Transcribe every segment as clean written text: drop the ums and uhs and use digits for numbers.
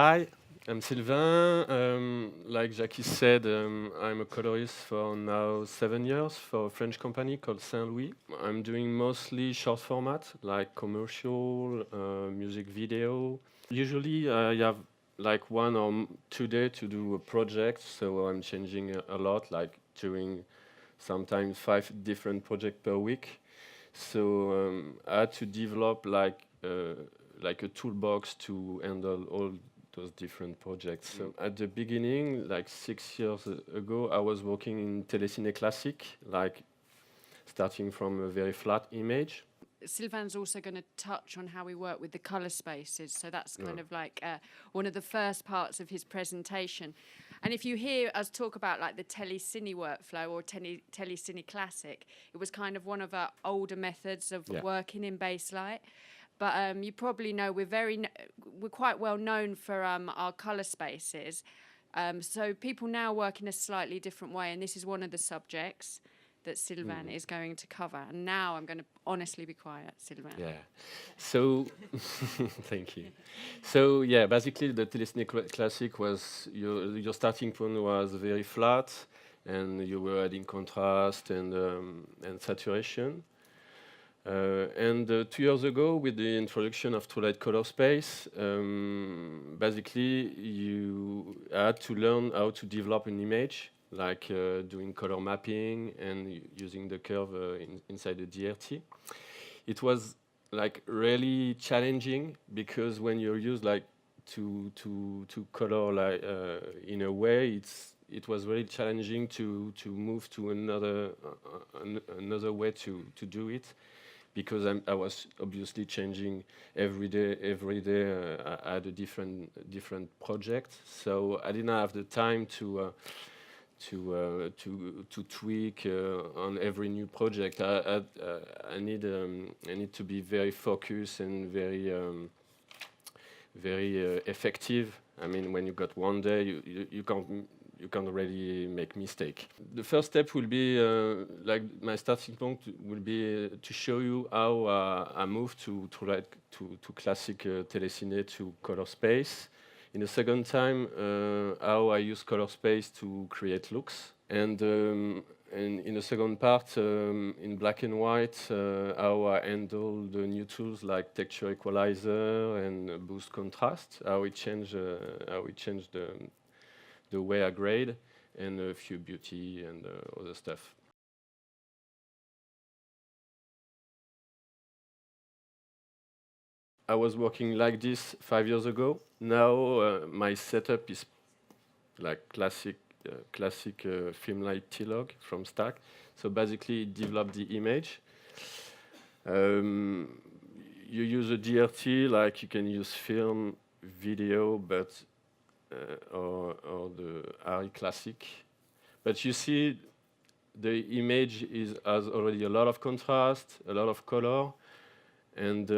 Hi, I'm Sylvain. Like Jackie said, I'm a colorist for now 7 years for a French company called Saint Louis. I'm doing mostly short format, like commercial, music video. Usually I have like 1 or 2 days to do a project, so I'm changing a lot, like doing sometimes 5 different projects per week. So I had to develop like a toolbox to handle all those different projects. So at the beginning, like 6 years ago, I was working in téléciné classique, like starting from a very flat image. Sylvain's also going to touch on how we work with the colour spaces. So that's kind of like one of the first parts of his presentation. And if you hear us talk about like the telecine workflow or telecine classic, it was kind of one of our older methods of working in Baselight. But you probably know we're quite well known for our colour spaces. So people now work in a slightly different way, and this is one of the subjects that Sylvain is going to cover. And now I'm going to honestly be quiet, Sylvain. Yeah. So, thank you. So yeah, basically the Telesnic Classic was your starting point was very flat, and you were adding contrast and saturation. And 2 years ago, with the introduction of TrueLight color space, basically you had to learn how to develop an image, like doing color mapping and using the curve inside the DRT. It was like really challenging because when you're used like to color like in a way, it was really challenging to move to another way to do it, because I was obviously changing every day. I had a different project, so I didn't have the time to tweak on every new project. I need to be very focused and very effective. I mean, when you got one day, you can't really make mistake. The first step will be like my starting point will be to show you how I moved to classic telecine to color space. In the second time, how I use color space to create looks. And in the second part, in black and white, how I handle the new tools like texture equalizer and boost contrast, how it changed the way I grade, and a few beauty and other stuff. I was working like this 5 years ago. Now my setup is like classic FilmLight T-Log from Stack. So basically, it developed the image. You use a DRT, like you can use film, video, but or the RE Classic. But you see, the image has already a lot of contrast, a lot of color, and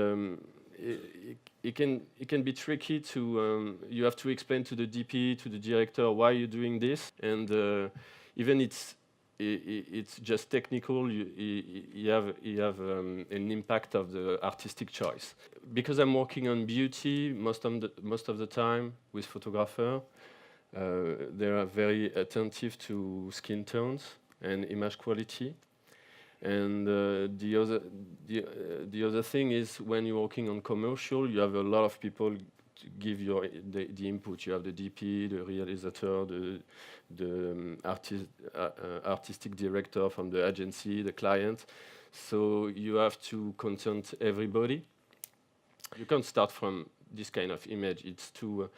it can be tricky to. You have to explain to the DP, to the director, why you're doing this, and even it's just technical. You have an impact of the artistic choice. Because I'm working on beauty most of the time with photographer, they are very attentive to skin tones and image quality. And the other thing is, when you're working on commercial, you have a lot of people to give the input. You have the DP, the realizator, the artistic director from the agency, the client. So you have to consent everybody. You can't start from this kind of image. It's too.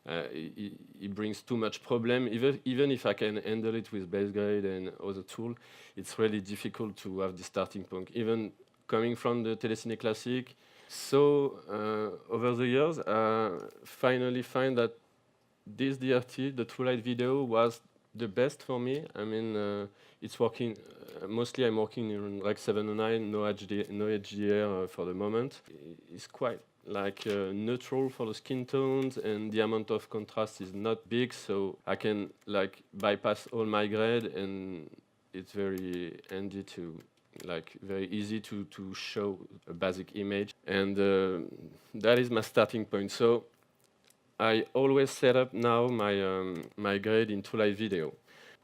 It brings too much problem. Even if I can handle it with base grade and other tool, it's really difficult to have the starting point, even coming from the Telecine Classic. So over the years, I finally find that this DRT, the TrueLight video, was the best for me. I mean, it's working. Mostly, I'm working in Rec 709, no HDR for the moment. It's quite like neutral for the skin tones, and the amount of contrast is not big, so I can like bypass all my grade, and it's very handy to very easy to show a basic image, and that is my starting point. So I always set up now my grade in TrueLight Video.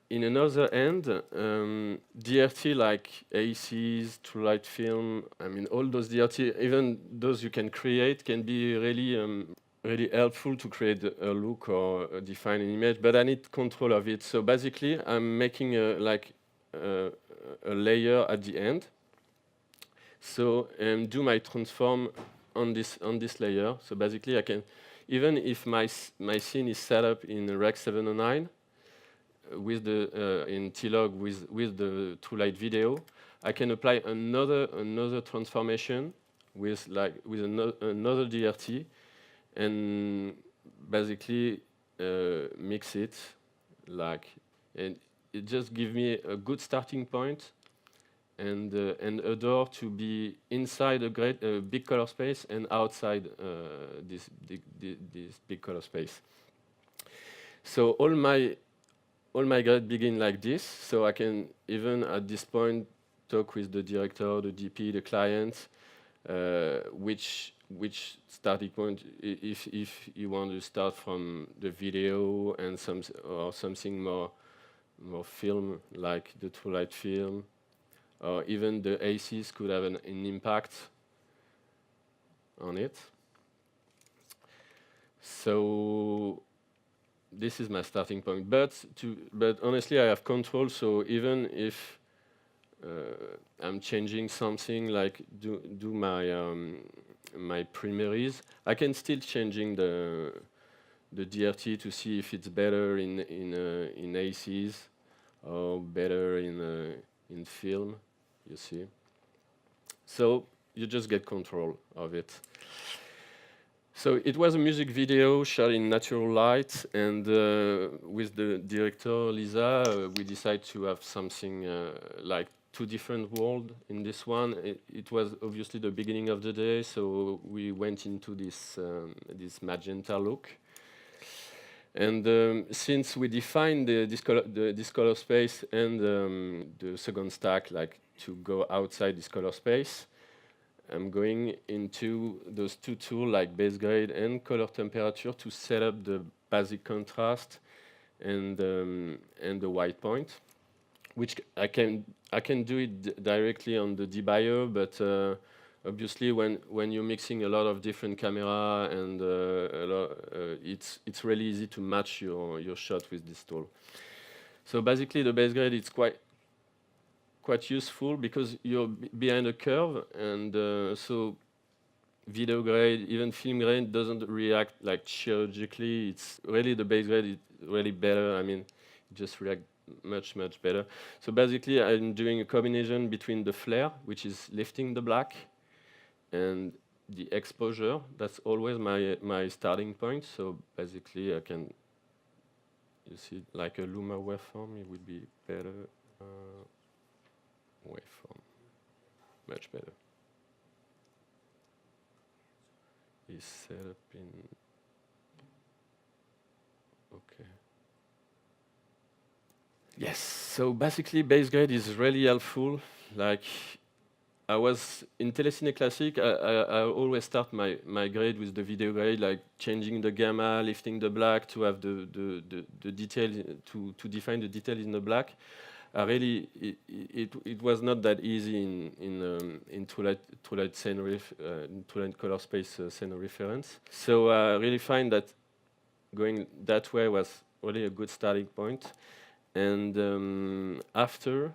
In another end, DRT like ACs, TrueLight Film, I mean all those DRT, even those you can create, can be really helpful to create a look or define an image, but I need control of it. So basically, I'm making a layer at the end. So do my transform on this layer. So basically, I can, even if my scene is set up in Rec 709 with the in T-Log with the TrueLight Video, I can apply another transformation with another DRT and basically mix it and it just gives me a good starting point and a door to be inside a big color space and outside this big color space. So all my grade begin like this. So I can even at this point talk with the director, the DP, the client, which starting point if you want to start from the video and something more film like the TrueLight film, or even the ACs could have an impact on it. So this is my starting point, but honestly I have control. So even if I'm changing something like do my primaries, I can still changing the DRT to see if it's better in ACs or better in film. You see, so you just get control of it. So it was a music video shot in natural light, and with the director Lisa, we decided to have something like two different worlds in this one. It was obviously the beginning of the day, so we went into this magenta look. And since we defined this color space and the second stack, like to go outside this color space, I'm going into those two tools like base grade and color temperature to set up the basic contrast and the white point, which I can do it directly on the debuyer, but obviously when you're mixing a lot of different camera and it's really easy to match your shot with this tool. So basically the base grade is quite useful because you're behind a curve, and so video grade, even film grade doesn't react like chirurgically. It's really the base grade is really better. I mean, it just react much better. So basically I'm doing a combination between the flare, which is lifting the black, and the exposure. That's always my starting point. So basically I can, you see, like a Luma waveform, it would be better. Waveform, much better. Is set up in, okay. Yes, so basically base grade is really helpful. Like I was in Telecine Classic, I always start my grade with the video grade, like changing the gamma, lifting the black to have the detail, to define the detail in the black. It was not that easy in TrueLight color space scene reference. So I really find that going that way was really a good starting point. And after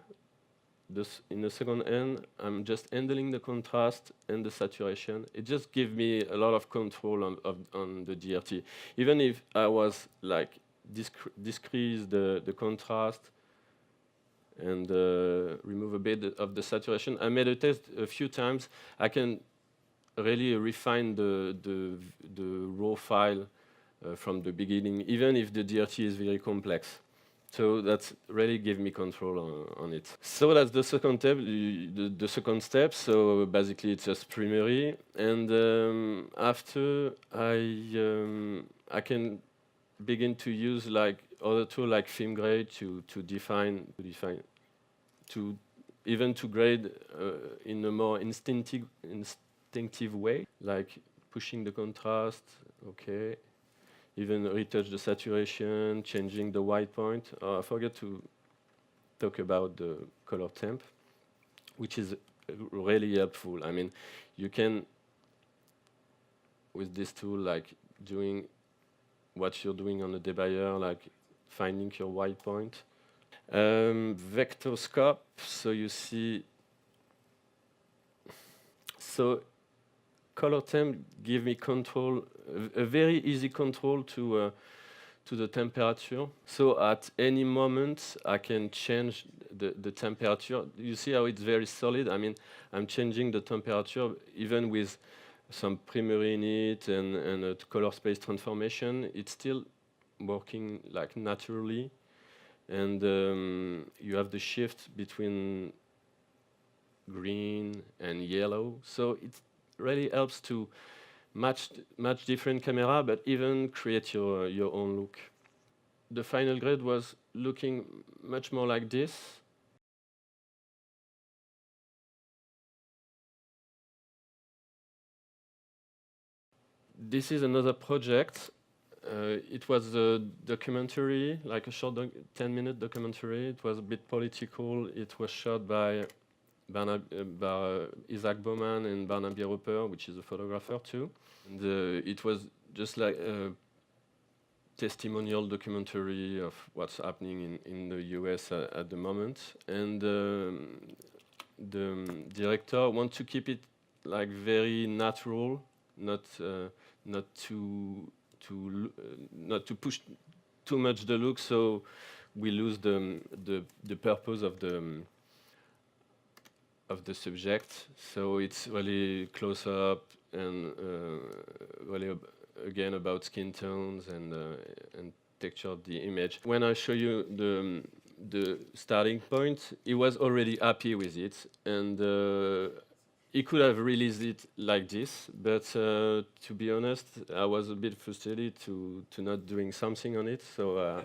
this, in the second end, I'm just handling the contrast and the saturation. It just gives me a lot of control on the DRT. Even if I was like decrease the contrast and remove a bit of the saturation. I made a test a few times. I can really refine the raw file from the beginning, even if the DRT is very complex. So that's really give me control on it. So that's the second step. The second step. So basically, it's just primary, and after I can begin to use like other tool like film grade to even to grade in a more instinctive way, like pushing the contrast. Okay, even retouch the saturation, changing the white point. I forgot to talk about the color temp, which is really helpful. I mean, you can, with this tool, like doing what you're doing on the debayer, like finding your white point. Vector scope, so you see, so color temp give me control, a very easy control to the temperature. So at any moment, I can change the temperature. You see how it's very solid? I mean, I'm changing the temperature even with some primary in it and a color space transformation. It's still working like naturally. And you have the shift between green and yellow. So it really helps to match different camera, but even create your own look. The final grade was looking much more like this. This is another project. It was a documentary, like a short 10-minute documentary. It was a bit political. It was shot by Isaac Bowman and Barnaby Roper, which is a photographer too. And it was just like a testimonial documentary of what's happening in the US at the moment. And the director wants to keep it like very natural, not to push too much the look, so we lose the purpose of the subject. So it's really close up and really again about skin tones and texture of the image. When I show you the starting point, he was already happy with it, and he could have released it like this, but to be honest, I was a bit frustrated to not doing something on it. So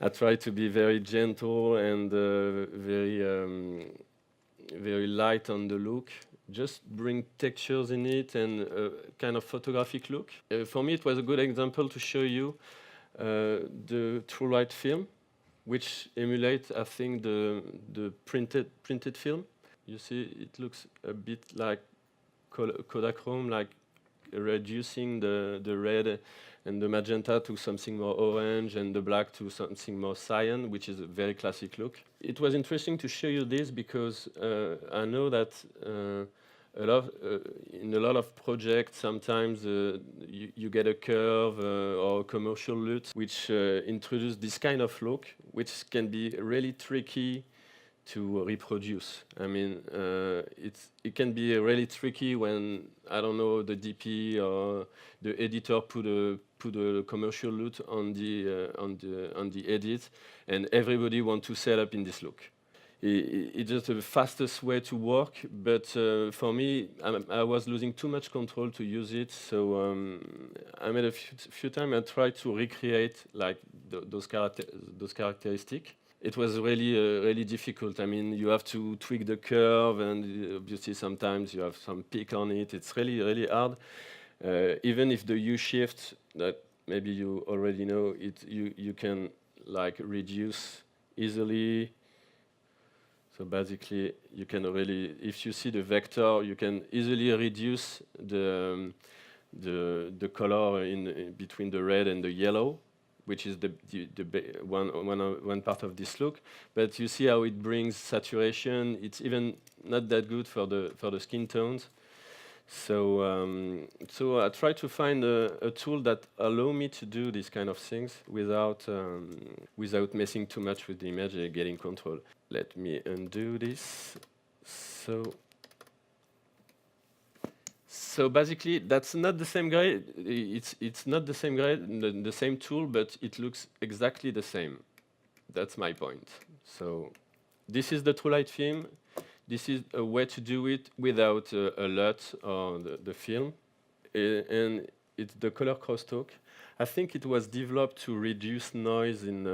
I tried to be very gentle and very light on the look. Just bring textures in it and a kind of photographic look. For me, it was a good example to show you the TrueLight film, which emulates, I think, the printed film. You see, it looks a bit like Kodachrome, like reducing the red and the magenta to something more orange and the black to something more cyan, which is a very classic look. It was interesting to show you this because I know that in a lot of projects, sometimes you get a curve or a commercial LUT which introduce this kind of look, which can be really tricky to reproduce. I mean, it can be really tricky when, I don't know, the DP or the editor put a commercial LUT on the edit, and everybody want to set up in this look. It's just the fastest way to work, but for me, I was losing too much control to use it. So I made a few times I tried to recreate like those characteristics. It was really difficult. I mean, you have to tweak the curve, and obviously sometimes you have some peak on it. It's really hard. Even if the U shift that maybe you already know, you can like reduce easily. So basically, you can really, if you see the vector, you can easily reduce the color in between the red and the yellow, which is one part of this look. But you see how it brings saturation. It's even not that good for the skin tones. So so I try to find a tool that allow me to do these kind of things without messing too much with the image and getting control. Let me undo this. So basically, that's not the same grade. It's not the same grade, the same tool, but it looks exactly the same. That's my point. So this is the TrueLight film. This is a way to do it without a LUT or the film. And it's the color crosstalk. I think it was developed to reduce noise in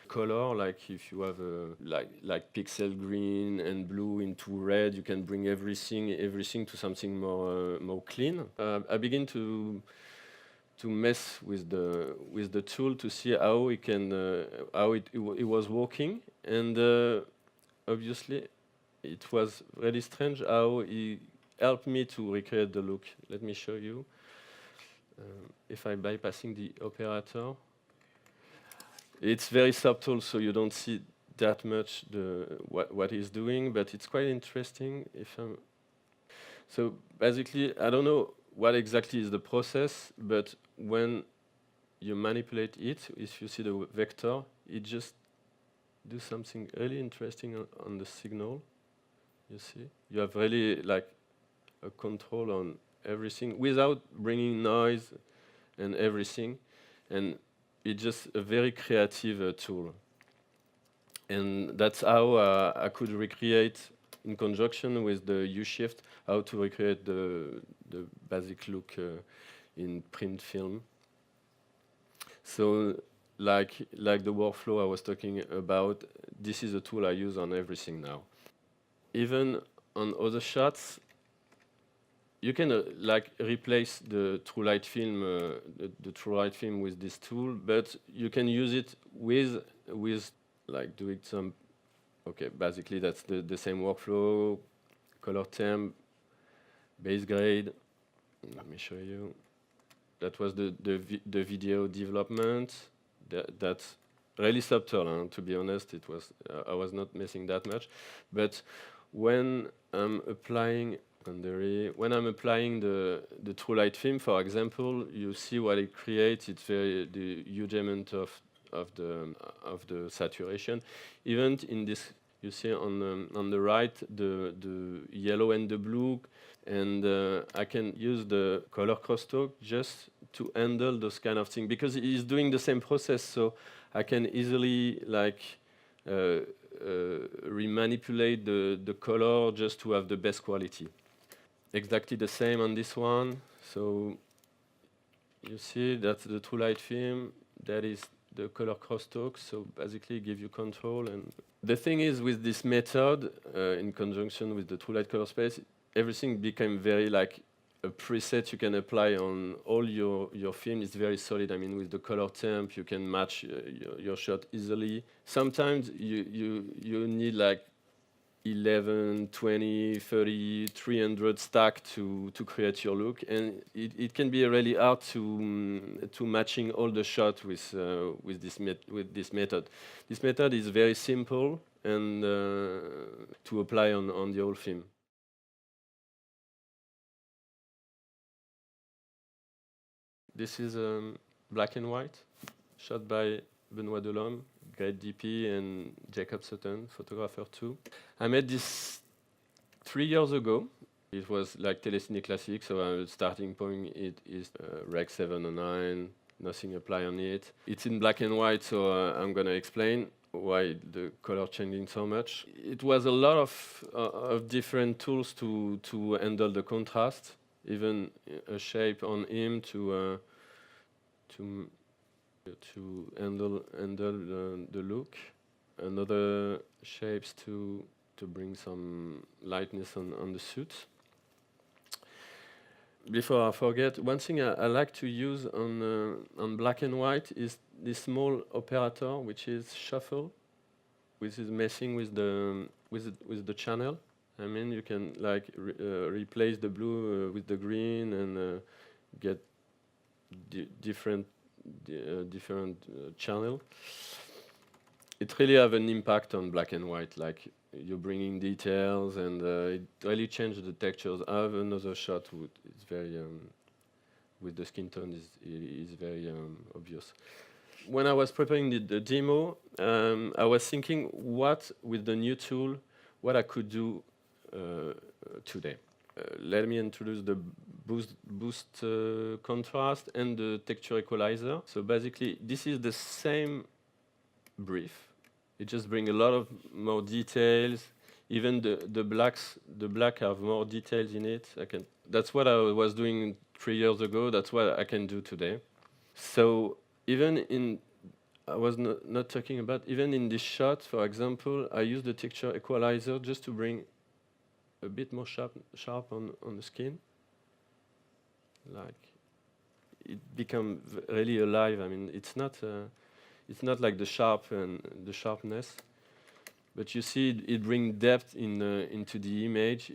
color. Like if you have like pixel green and blue into red, you can bring everything to something more clean. I begin to to mess with the tool to see how it can how it was working, and obviously it was really strange how he helped me to recreate the look. Let me show you. If I'm bypassing the operator, it's very subtle, so you don't see that much what he's doing, but it's quite interesting. So basically, I don't know what exactly is the process, but when you manipulate it, if you see the vector, it just do something really interesting on the signal. You see, you have really like a control on everything without bringing noise and everything, and it's just a very creative tool. And that's how I could recreate, in conjunction with the U-shift, how to recreate the basic look in print film. So like the workflow I was talking about, this is a tool I use on everything now. Even on other shots, you can like replace the true light film, the true light film with this tool, but you can use it with like doing some. Okay, basically that's the same workflow, color temp, base grade. Let me show you. That was the video development. That's really subtle, to be honest. It was I was not messing that much, but when I'm applying the true light film, for example, you see what it creates. It's the huge amount of the saturation. Even in this, you see on the right the yellow and the blue, and I can use the color crosstalk just to handle those kind of things, because it is doing the same process, so I can easily like remanipulate the color just to have the best quality. Exactly the same on this one. So you see that's the true light film. That is the color crosstalk. So basically, give you control. And the thing is, with this method, in conjunction with the true light color space, everything became very like a preset you can apply on all your film. It's very solid. I mean, with the color temp, you can match your shot easily. Sometimes you need like 11, 20, 30, 300 stack to create your look, and it can be really hard to matching all the shots with this method. This method is very simple and to apply on the whole film. This is black and white, shot by Benoît Delhomme, great DP, and Jacob Sutton, photographer too. I made this 3 years ago. It was like Telecine Classic, so our starting point it is Rec 709, nothing apply on it. It's in black and white, so I'm gonna explain why the color changing so much. It was a lot of different tools to handle the contrast, even a shape on him to handle the look, another shapes to bring some lightness on the suit. Before I forget, one thing I like to use on black and white is this small operator, which is shuffle, which is messing with the channel. I mean, you can like replace the blue with the green and get different channel. It really have an impact on black and white, like you're bringing details, and it really changes the textures. I have another shot it's very with the skin tone is very obvious. When I was preparing the demo, I was thinking what with the new tool, what I could do today. Let me introduce the boost contrast and the texture equalizer. So basically, this is the same brief. It just brings a lot of more details. Even the black have more details in it. That's what I was doing 3 years ago. That's what I can do today. So I was not talking about, even in this shot, for example, I use the texture equalizer just to bring a bit more sharp on the skin. Like it become really alive. I mean, it's not like the sharpness, but you see it bring depth into the image.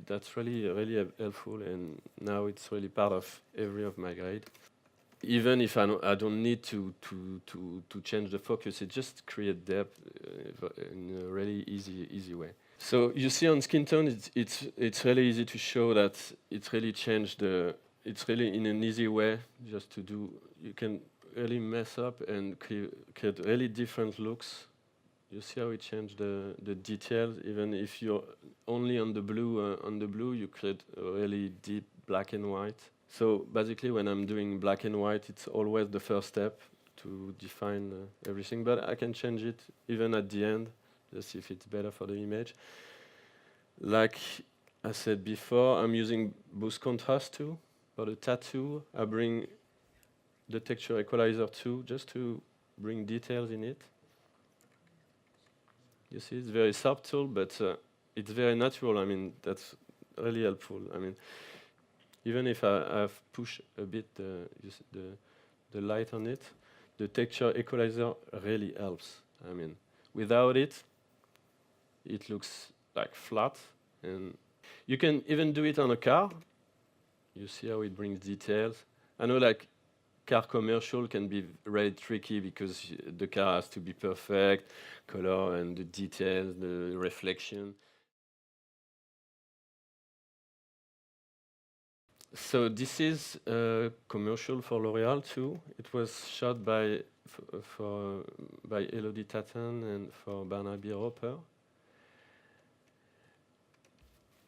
That's really helpful, and now it's really part of every of my grade. Even if I don't need to change the focus, it just creates depth in a really easy way. So you see on skin tone, it's really easy to show that it really changed it's really in an easy way just to do. You can really mess up and create really different looks. You see how it changed the details. Even if you're only on the blue, you create a really deep black and white. So basically, when I'm doing black and white, it's always the first step to define everything. But I can change it even at the end, just if it's better for the image. Like I said before, I'm using boost contrast too. For the tattoo, I bring the texture equalizer too, just to bring details in it. You see, it's very subtle, but it's very natural. I mean, that's really helpful. I mean, even if I've pushed a bit the light on it, the texture equalizer really helps. I mean, without it, it looks like flat. And you can even do it on a car. You see how it brings details. I know, like, car commercial can be really tricky because the car has to be perfect, color and the details, the reflection. So this is a commercial for L'Oréal too. It was shot by Elodie Tatin and for Barnaby Roper.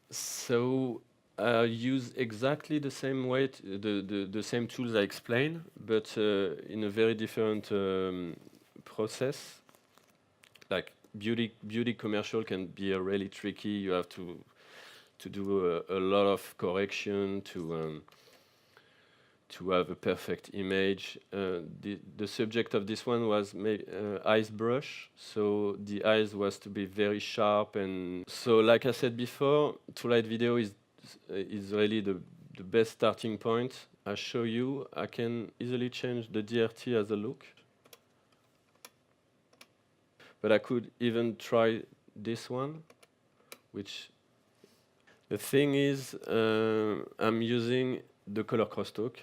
So I use exactly the same way, the same tools I explained, but in a very different process. Like beauty commercial can be really tricky. You have to do a lot of correction to have a perfect image. The subject of this one was eyes brush, so the eyes was to be very sharp. And so, like I said before, TrueLight video is really the best starting point. I show you, I can easily change the DRT as a look, but I could even try this one, which the thing is, I'm using the color crosstalk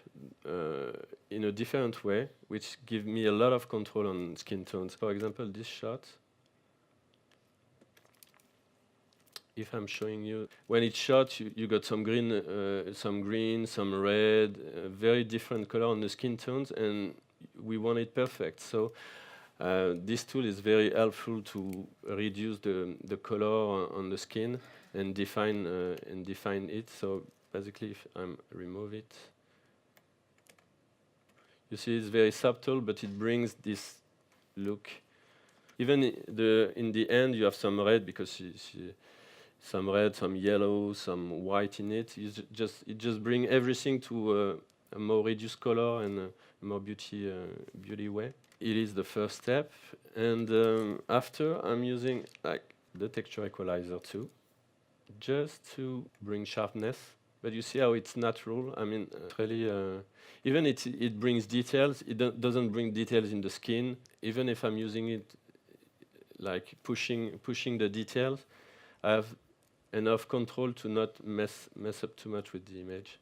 in a different way, which gives me a lot of control on skin tones. For example, this shot, if I'm showing you, when it's shot, you got some green, some red, very different color on the skin tones, and we want it perfect. So this tool is very helpful to reduce the color on the skin and define it. So basically, if I remove it, you see it's very subtle, but it brings this look. Even in the end, you have some red because some red, some yellow, some white in it. It just brings everything to a more reduced color and a more beauty way. It is the first step, and after I'm using like the texture equalizer too, just to bring sharpness. But you see how it's natural. I mean, really, even it brings details. It doesn't bring details in the skin. Even if I'm using it, like pushing the details, I have enough control to not mess up too much with the image.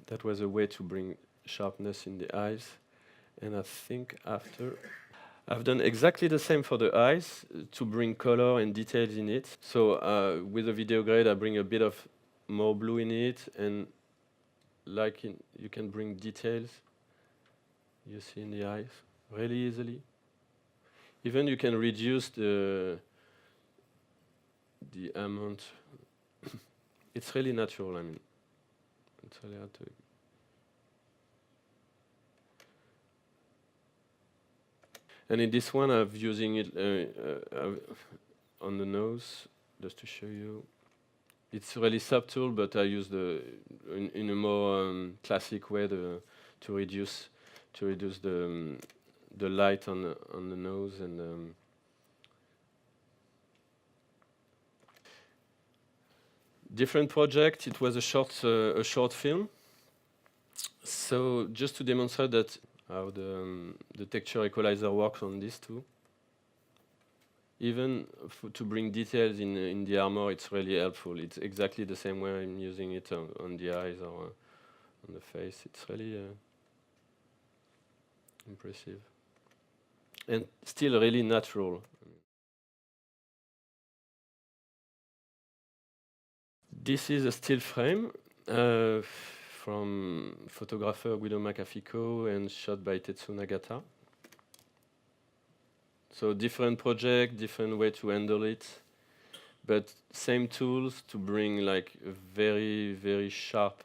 That was a way to bring sharpness in the eyes. And I think after, I've done exactly the same for the eyes to bring color and details in it. So with the video grade, I bring a bit of more blue in it, and you can bring details, you see, in the eyes really easily. Even you can reduce the amount. It's really natural. I mean, it's really hard to. And in this one, I'm using it on the nose, just to show you. It's really subtle, but I use in a more classic way to reduce the light on the nose. And different project. It was a short film. So just to demonstrate that how the texture equalizer works on this too. Even to bring details in the armor, it's really helpful. It's exactly the same way I'm using it on the eyes or on the face. It's really impressive. And still really natural. This is a still frame from photographer Guido Macafico and shot by Tetsu Nagata. So different project, different way to handle it, but same tools to bring like a very, very sharp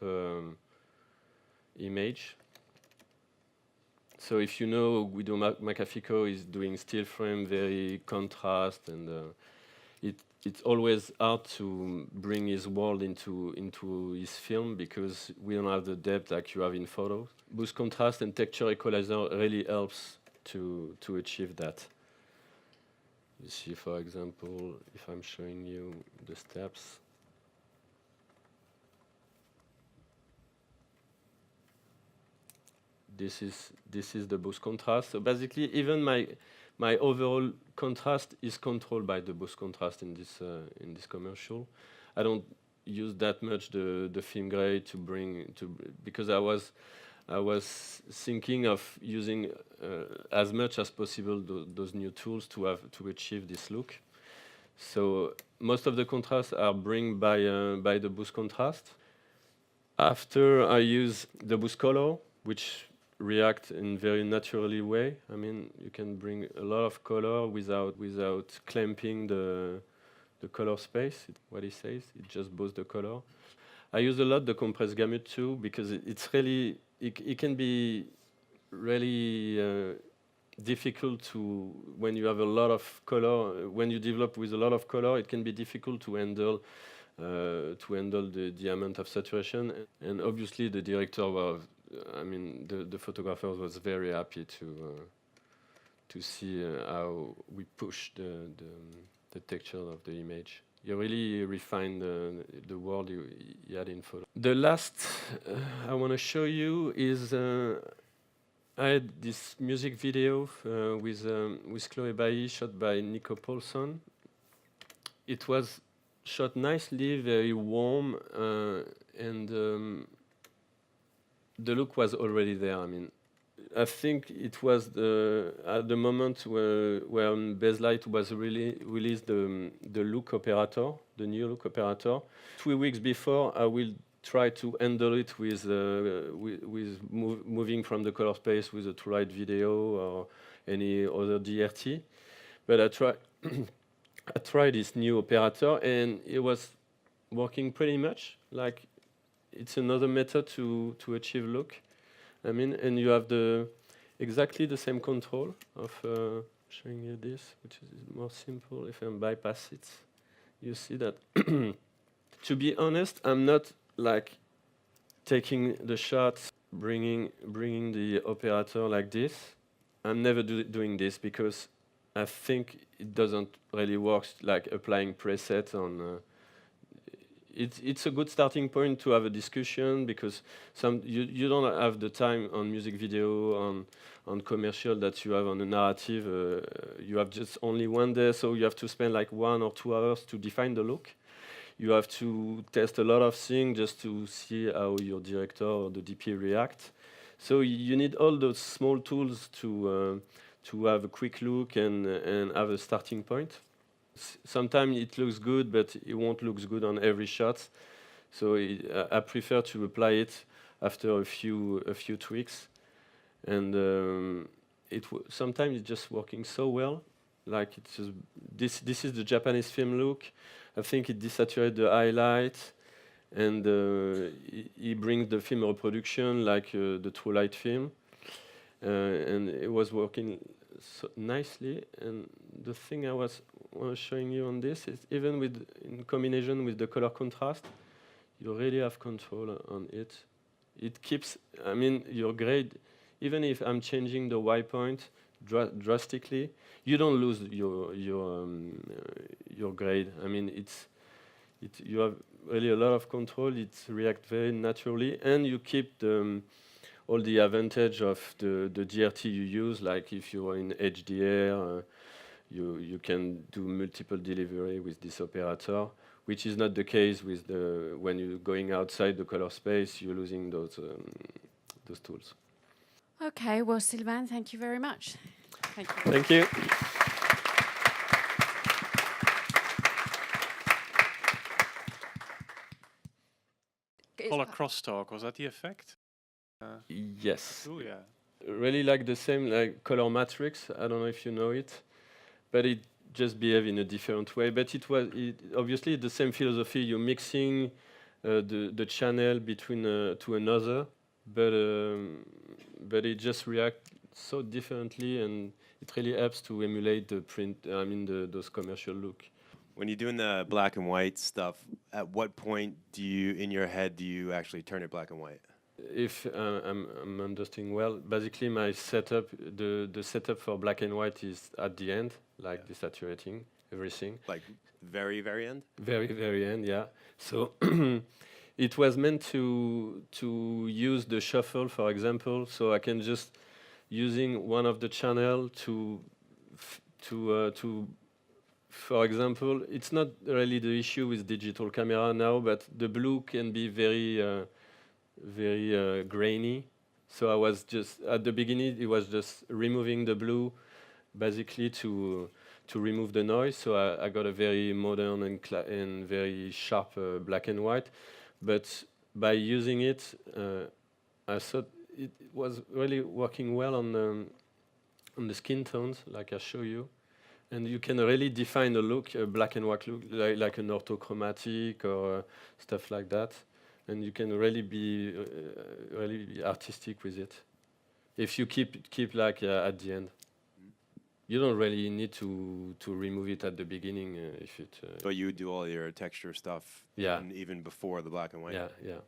image. So if you know Guido Macafico is doing still frame, very contrast, and it's always hard to bring his world into his film because we don't have the depth like you have in photos. Boost contrast and texture equalizer really helps to achieve that. You see, for example, if I'm showing you the steps. This is the boost contrast. So basically, even my overall contrast is controlled by the boost contrast in this commercial. I don't use that much the film grade to bring because I was thinking of using as much as possible those new tools to achieve this look. So most of the contrasts are bring by the boost contrast. After I use the boost color, which react in very naturally way. I mean, you can bring a lot of color without clamping the color space. What he says, it just boosts the color. I use a lot the compressed gamut too because it's really it can be really difficult to when you have a lot of color. When you develop with a lot of color, it can be difficult to handle the amount of saturation. And obviously, the director was. I mean, the photographer was very happy to see how we push the texture of the image. You really refine the world you had in photo. The last I want to show you is I had this music video with Chloe Bailly shot by Nico Paulson. It was shot nicely, very warm, and the look was already there. I mean, I think it was at the moment when Baselight was released the look operator, the new look operator. 3 weeks before, I will try to handle it with moving from the color space with a True Light video or any other DRT. But I tried this new operator and it was working pretty much like. It's another method to achieve look. I mean, and you have exactly the same control of showing you this, which is more simple. If I bypass it, you see that. To be honest, I'm not like taking the shots, bringing the operator like this. I'm never doing this because I think it doesn't really work like applying presets on. It's a good starting point to have a discussion because you don't have the time on music video on commercial that you have on a narrative. You have just only one day, so you have to spend like 1 or 2 hours to define the look. You have to test a lot of things just to see how your director or the DP react. So you need all those small tools to have a quick look and have a starting point. Sometimes it looks good, but it won't look good on every shot. So I prefer to apply it after a few tweaks, and sometimes it's just working so well. Like it's just, this is the Japanese film look. I think it desaturates the highlight, and he brings the film reproduction like the True Light film, and it was working so nicely. And the thing I was showing you on this is even in combination with the color contrast, you really have control on it. It keeps, I mean, your grade, even if I'm changing the white point drastically, you don't lose your grade. I mean, You have really a lot of control. It reacts very naturally, and you keep all the advantage of the DRT you use. Like if you are in HDR, you can do multiple delivery with this operator, which is not the case with when you're going outside the color space. You're losing those tools. Okay, well, Sylvain, thank you very much. Thank you. Thank you. Color crosstalk, was that the effect? Yes. Oh yeah. Really like the same like color matrix. I don't know if you know it, but it just behave in a different way. But it was obviously the same philosophy. You're mixing the channel between to another, but it just reacts so differently, and it really helps to emulate the print. I mean those commercial look. When you're doing the black and white stuff, at what point in your head, do you actually turn it black and white? If I'm understanding well, basically my setup, the setup for black and white is at the end, like desaturating everything. Like very, very end? Very, very end, yeah. So it was meant to use the shuffle, for example, so I can just using one of the channel for example, it's not really the issue with digital camera now, but the blue can be very grainy. So I was just at the beginning, it was just removing the blue, basically to remove the noise. So I got a very modern and very sharp black and white. But by using it, I thought it was really working well on the skin tones, like I show you. And you can really define a look, a black and white look, like an orthochromatic or stuff like that. And you can really be artistic with it. If you keep like at the end, you don't really need to remove it at the beginning if it. But you do all your texture stuff, yeah, even before the black and white. Yeah.